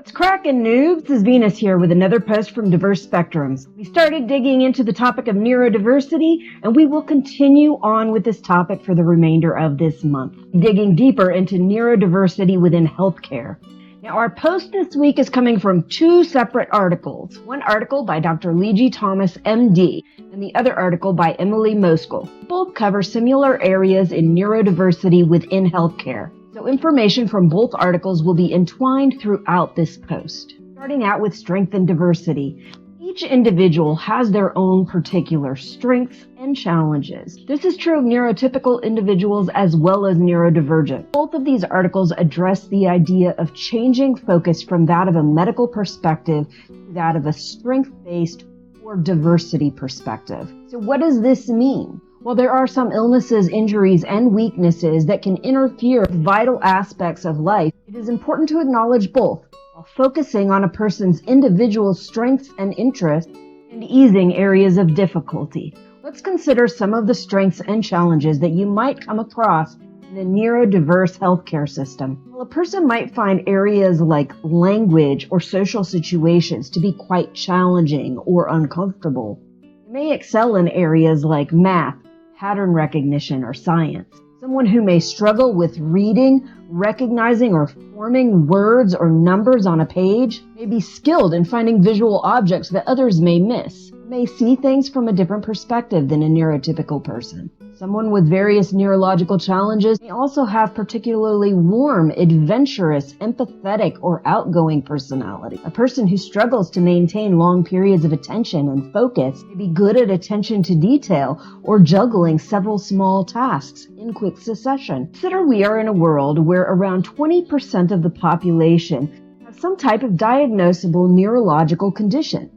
What's crackin', noobs? This is Venus here with another post from Diverse Spectrums. We started digging into the topic of neurodiversity, and we will continue on with this topic for the remainder of this month, digging deeper into neurodiversity within healthcare. Now, our post this week is coming from two separate articles. One article by Dr. Lee Thomas, MD, and the other article by Emily Moskal. Both cover similar areas in neurodiversity within healthcare. So information from both articles will be entwined throughout this post. Starting out with strength and diversity. Each individual has their own particular strengths and challenges. This is true of neurotypical individuals as well as neurodivergent. Both of these articles address the idea of changing focus from that of a medical perspective to that of a strength-based or diversity perspective. So what does this mean? Well, there are some illnesses, injuries, and weaknesses that can interfere with vital aspects of life. It is important to acknowledge both, while focusing on a person's individual strengths and interests and easing areas of difficulty. Let's consider some of the strengths and challenges that you might come across in a neurodiverse healthcare system. Well, a person might find areas like language or social situations to be quite challenging or uncomfortable. They may excel in areas like math, pattern recognition, or science. Someone who may struggle with reading, recognizing, or forming words or numbers on a page may be skilled in finding visual objects that others may miss, may see things from a different perspective than a neurotypical person. Someone with various neurological challenges may also have particularly warm, adventurous, empathetic, or outgoing personality. A person who struggles to maintain long periods of attention and focus may be good at attention to detail or juggling several small tasks in quick succession. Consider we are in a world where around 20% of the population have some type of diagnosable neurological condition.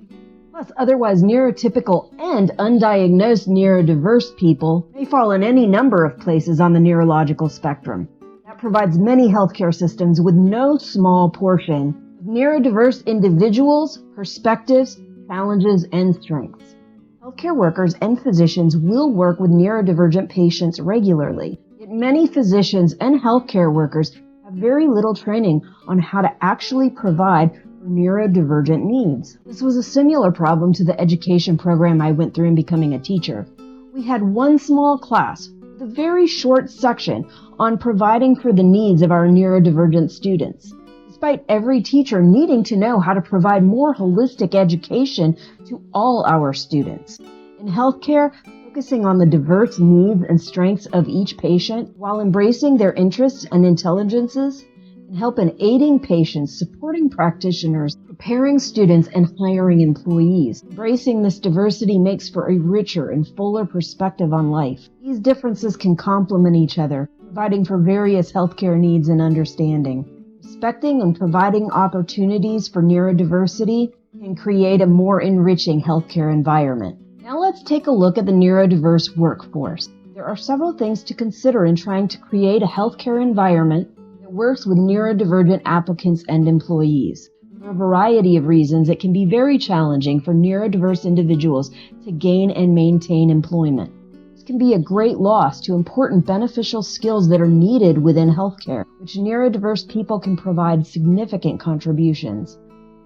Plus, otherwise neurotypical and undiagnosed neurodiverse people may fall in any number of places on the neurological spectrum. That provides many healthcare systems with no small portion of neurodiverse individuals, perspectives, challenges, and strengths. Healthcare workers and physicians will work with neurodivergent patients regularly, yet many physicians and healthcare workers have very little training on how to actually provide neurodivergent needs. This was a similar problem to the education program I went through in becoming a teacher. We had one small class with a very short section on providing for the needs of our neurodivergent students, despite every teacher needing to know how to provide more holistic education to all our students. In healthcare, focusing on the diverse needs and strengths of each patient while embracing their interests and intelligences can help in aiding patients, supporting practitioners, preparing students, and hiring employees. Embracing this diversity makes for a richer and fuller perspective on life. These differences can complement each other, providing for various healthcare needs and understanding. Respecting and providing opportunities for neurodiversity can create a more enriching healthcare environment. Now let's take a look at the neurodiverse workforce. There are several things to consider in trying to create a healthcare environment that works with neurodivergent applicants and employees. For a variety of reasons, it can be very challenging for neurodiverse individuals to gain and maintain employment. This can be a great loss to important beneficial skills that are needed within healthcare, which neurodiverse people can provide significant contributions.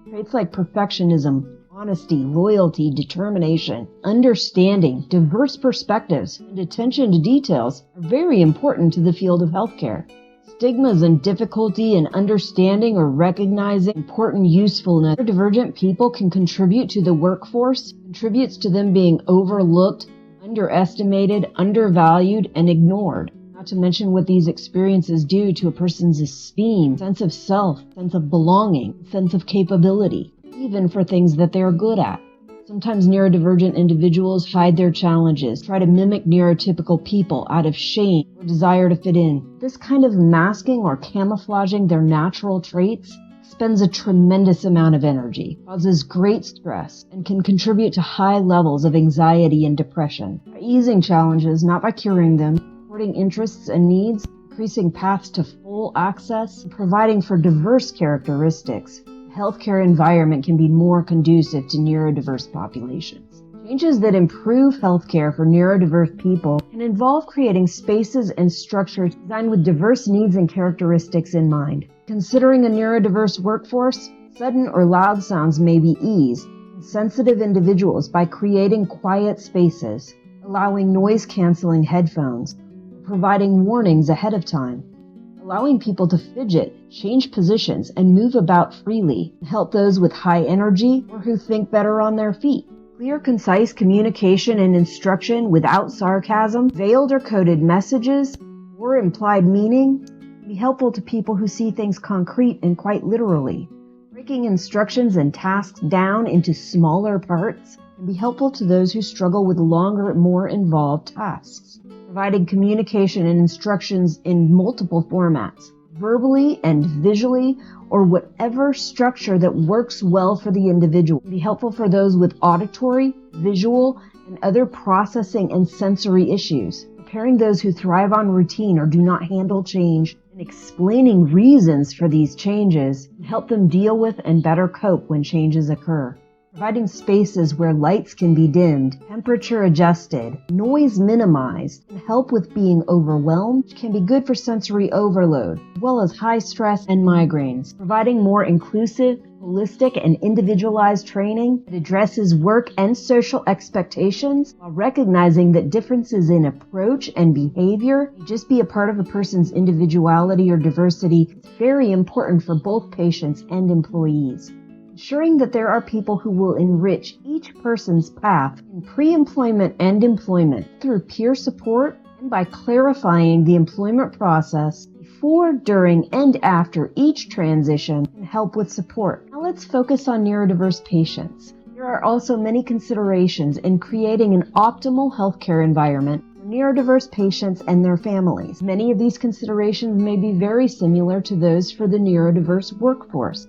Traits like perfectionism, honesty, loyalty, determination, understanding, diverse perspectives, and attention to details are very important to the field of healthcare. Stigmas and difficulty in understanding or recognizing important usefulness. Neurodivergent people can contribute to the workforce, contributes to them being overlooked, underestimated, undervalued, and ignored. Not to mention what these experiences do to a person's esteem, sense of self, sense of belonging, sense of capability, even for things that they're good at. Sometimes neurodivergent individuals hide their challenges, try to mimic neurotypical people out of shame or desire to fit in. This kind of masking or camouflaging their natural traits spends a tremendous amount of energy, causes great stress, and can contribute to high levels of anxiety and depression. By easing challenges, not by curing them, supporting interests and needs, increasing paths to full access, and providing for diverse characteristics, healthcare environment can be more conducive to neurodiverse populations. Changes that improve healthcare for neurodiverse people can involve creating spaces and structures designed with diverse needs and characteristics in mind. Considering a neurodiverse workforce, Sudden or loud sounds may be eased in sensitive individuals by creating quiet spaces, allowing noise-canceling headphones, providing warnings ahead of time, allowing people to fidget, change positions, and move about freely, help those with high energy or who think better on their feet. Clear, concise communication and instruction without sarcasm, veiled or coded messages, or implied meaning can be helpful to people who see things concrete and quite literally. Breaking instructions and tasks down into smaller parts can be helpful to those who struggle with longer, more involved tasks. Providing communication and instructions in multiple formats, verbally and visually, or whatever structure that works well for the individual, can be helpful for those with auditory, visual, and other processing and sensory issues. Preparing those who thrive on routine or do not handle change and explaining reasons for these changes can help them deal with and better cope when changes occur. Providing spaces where lights can be dimmed, temperature adjusted, noise minimized, can help with being overwhelmed, which can be good for sensory overload, as well as high stress and migraines. Providing more inclusive, holistic, and individualized training that addresses work and social expectations while recognizing that differences in approach and behavior may just be a part of a person's individuality or diversity is very important for both patients and employees. Ensuring that there are people who will enrich each person's path in pre-employment and employment through peer support and by clarifying the employment process before, during, and after each transition can help with support. Now let's focus on neurodiverse patients. There are also many considerations in creating an optimal healthcare environment for neurodiverse patients and their families. Many of these considerations may be very similar to those for the neurodiverse workforce.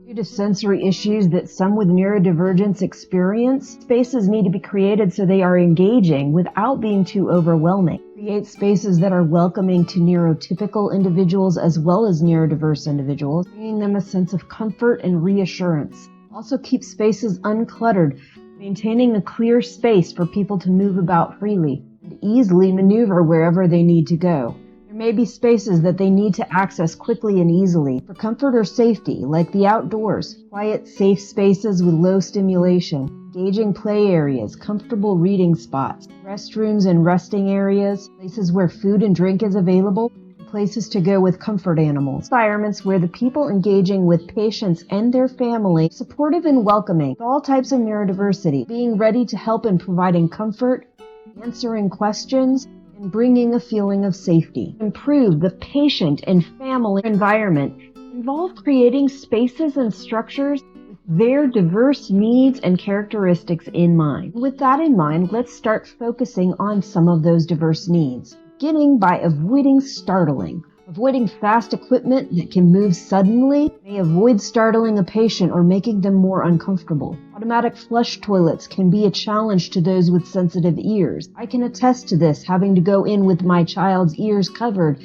Due to sensory issues that some with neurodivergence experience, spaces need to be created so they are engaging without being too overwhelming. Create spaces that are welcoming to neurotypical individuals as well as neurodiverse individuals, bringing them a sense of comfort and reassurance. Also keep spaces uncluttered, maintaining a clear space for people to move about freely and easily maneuver wherever they need to go. There may be spaces that they need to access quickly and easily for comfort or safety, like the outdoors, quiet, safe spaces with low stimulation, engaging play areas, comfortable reading spots, restrooms and resting areas, places where food and drink is available, places to go with comfort animals, environments where the people engaging with patients and their family are supportive and welcoming with all types of neurodiversity, being ready to help in providing comfort, answering questions, and bringing a feeling of safety. Improve the patient and family environment. Involve creating spaces and structures with their diverse needs and characteristics in mind. With that in mind, let's start focusing on some of those diverse needs, beginning by avoiding startling. Avoiding fast equipment that can move suddenly may avoid startling a patient or making them more uncomfortable. Automatic flush toilets can be a challenge to those with sensitive ears. I can attest to this, having to go in with my child's ears covered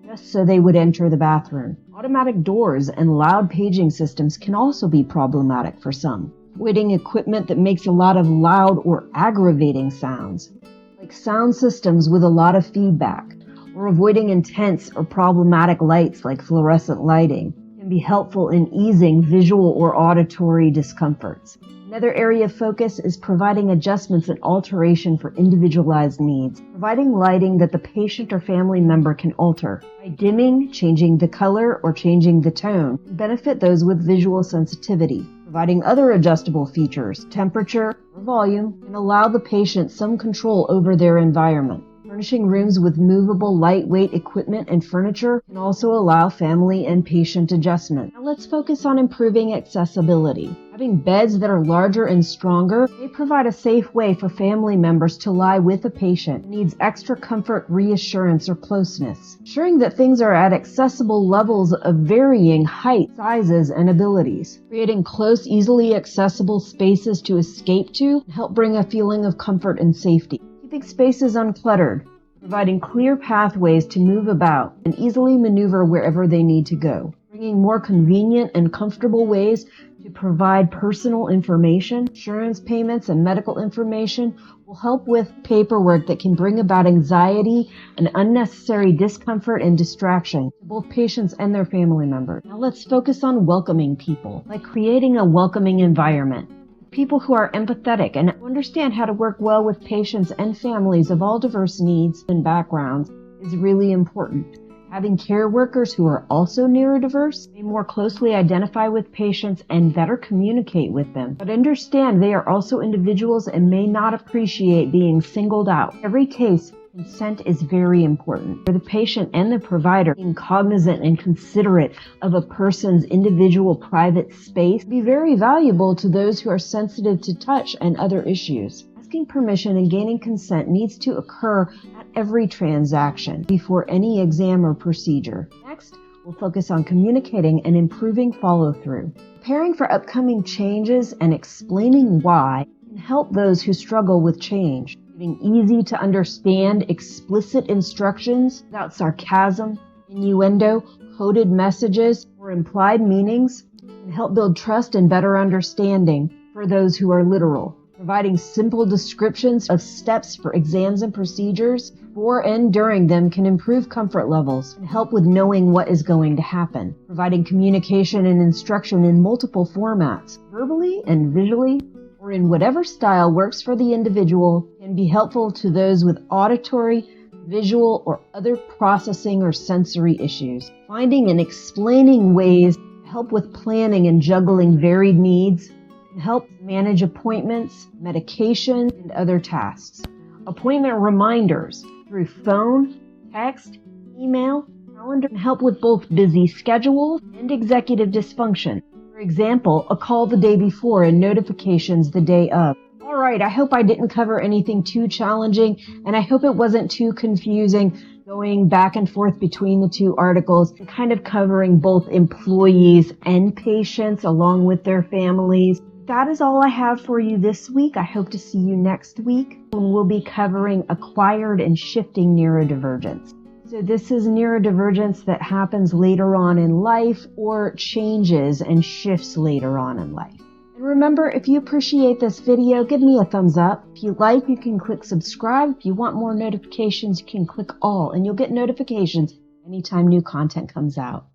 just so they would enter the bathroom. Automatic doors and loud paging systems can also be problematic for some. Avoiding equipment that makes a lot of loud or aggravating sounds, like sound systems with a lot of feedback, or avoiding intense or problematic lights like fluorescent lighting can be helpful in easing visual or auditory discomforts. Another area of focus is providing adjustments and alteration for individualized needs, providing lighting that the patient or family member can alter. By dimming, changing the color, or changing the tone, benefit those with visual sensitivity. Providing other adjustable features, temperature or volume, can allow the patient some control over their environment. Furnishing rooms with movable, lightweight equipment and furniture can also allow family and patient adjustment. Now let's focus on improving accessibility. Having beds that are larger and stronger may provide a safe way for family members to lie with a patient who needs extra comfort, reassurance, or closeness. Ensuring that things are at accessible levels of varying height, sizes, and abilities. Creating close, easily accessible spaces to escape to can help bring a feeling of comfort and safety. Keeping spaces uncluttered, providing clear pathways to move about and easily maneuver wherever they need to go. bringing more convenient and comfortable ways to provide personal information, insurance payments, and medical information will help with paperwork that can bring about anxiety and unnecessary discomfort and distraction to both patients and their family members. Now let's focus on welcoming people, like creating a welcoming environment. People who are empathetic and understand how to work well with patients and families of all diverse needs and backgrounds is really important. Having care workers who are also neurodiverse may more closely identify with patients and better communicate with them. But understand they are also individuals and may not appreciate being singled out. Every case, consent is very important. For the patient and the provider, being cognizant and considerate of a person's individual private space can be very valuable to those who are sensitive to touch and other issues. Asking permission and gaining consent needs to occur at every transaction before any exam or procedure. Next, we'll focus on communicating and improving follow-through. Preparing for upcoming changes and explaining why can help those who struggle with change. Giving easy to understand, explicit instructions without sarcasm, innuendo, coded messages, or implied meanings can help build trust and better understanding for those who are literal. Providing simple descriptions of steps for exams and procedures before and during them can improve comfort levels and help with knowing what is going to happen. Providing communication and instruction in multiple formats, verbally and visually, or in whatever style works for the individual, can be helpful to those with auditory, visual, or other processing or sensory issues. Finding and explaining ways to help with planning and juggling varied needs can help manage appointments, medication, and other tasks. Appointment reminders through phone, text, email, calendar can help with both busy schedules and executive dysfunction. For example, a call the day before and notifications the day of. All right, I hope I didn't cover anything too challenging, and I hope it wasn't too confusing going back and forth between the two articles and kind of covering both employees and patients along with their families. That is all I have for you this week. I hope to see you next week when we'll be covering acquired and shifting neurodivergence. So this is neurodivergence that happens later on in life or changes and shifts later on in life. And remember, if you appreciate this video, give me a thumbs up. If you like, you can click subscribe. If you want more notifications, you can click all, and you'll get notifications anytime new content comes out.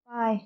Bye.